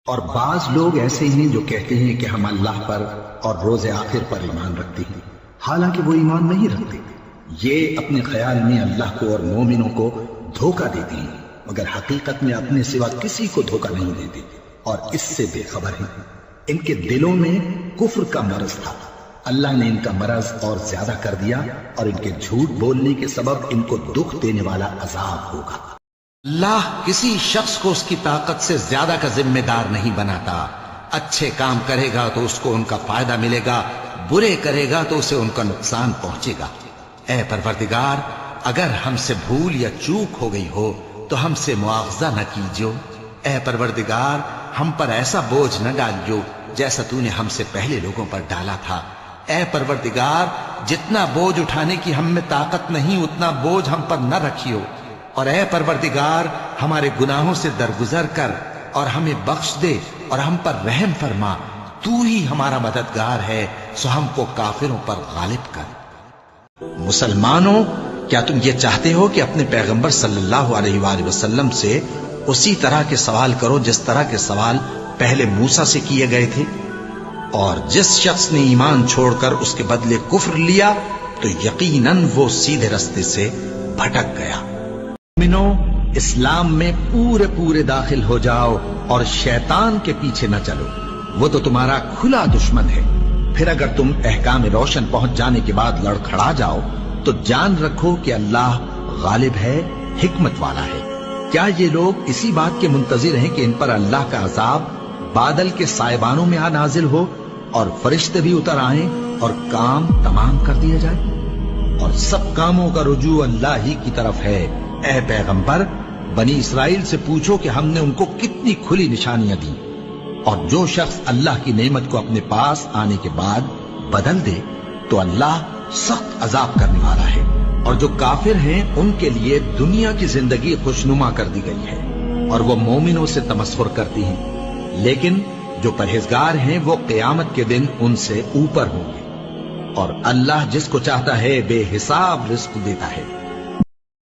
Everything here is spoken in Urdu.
اور بعض لوگ ایسے ہیں جو کہتے ہیں کہ ہم اللہ پر اور روز آخر پر ایمان رکھتے ہیں، حالانکہ وہ ایمان نہیں رکھتے۔ یہ اپنے خیال میں اللہ کو اور مومنوں کو دھوکہ دیتے ہیں، مگر حقیقت میں اپنے سوا کسی کو دھوکہ نہیں دیتے اور اس سے بے خبر ہیں۔ ان کے دلوں میں کفر کا مرض تھا، اللہ نے ان کا مرض اور زیادہ کر دیا، اور ان کے جھوٹ بولنے کے سبب ان کو دکھ دینے والا عذاب ہوگا۔ اللہ کسی شخص کو اس کی طاقت سے زیادہ کا ذمہ دار نہیں بناتا۔ اچھے کام کرے گا تو اس کو ان کا فائدہ ملے گا، برے کرے گا تو اسے ان کا نقصان پہنچے گا۔ اے پروردگار، اگر ہم سے بھول یا چوک ہو گئی ہو تو ہم سے مواخذہ نہ کیجو۔ اے پروردگار، ہم پر ایسا بوجھ نہ ڈالیو جیسا تو نے ہم سے پہلے لوگوں پر ڈالا تھا۔ اے پروردگار، جتنا بوجھ اٹھانے کی ہم میں طاقت نہیں اتنا بوجھ ہم پر نہ رکھیو، اور اے پروردگار ہمارے گناہوں سے درگزر کر اور ہمیں بخش دے اور ہم پر رحم فرما، تو ہی ہمارا مددگار ہے، سو ہم کو کافروں پر غالب کر۔ مسلمانوں، کیا تم یہ چاہتے ہو کہ اپنے پیغمبر صلی اللہ علیہ وآلہ وسلم سے اسی طرح کے سوال کرو جس طرح کے سوال پہلے موسیٰ سے کیے گئے تھے؟ اور جس شخص نے ایمان چھوڑ کر اس کے بدلے کفر لیا تو یقیناً وہ سیدھے رستے سے بھٹک گیا۔ مومنو، اسلام میں پورے داخل ہو جاؤ اور شیطان کے پیچھے نہ چلو، وہ تو تمہارا کھلا دشمن ہے۔ پھر اگر تم احکام روشن پہنچ جانے کے بعد لڑکھڑا جاؤ تو جان رکھو کہ اللہ غالب ہے، حکمت والا ہے۔ کیا یہ لوگ اسی بات کے منتظر ہیں کہ ان پر اللہ کا عذاب بادل کے سائبانوں میں نازل ہو اور فرشتے بھی اتر آئیں اور کام تمام کر دیا جائے؟ اور سب کاموں کا رجوع اللہ ہی کی طرف ہے۔ اے پیغمبر، بنی اسرائیل سے پوچھو کہ ہم نے ان کو کتنی کھلی نشانیاں دیں، اور جو شخص اللہ کی نعمت کو اپنے پاس آنے کے بعد بدل دے تو اللہ سخت عذاب کرنے والا ہے۔ اور جو کافر ہیں ان کے لیے دنیا کی زندگی خوشنما کر دی گئی ہے، اور وہ مومنوں سے تمسخر کرتی ہیں، لیکن جو پرہیزگار ہیں وہ قیامت کے دن ان سے اوپر ہوں گے، اور اللہ جس کو چاہتا ہے بے حساب رزق دیتا ہے۔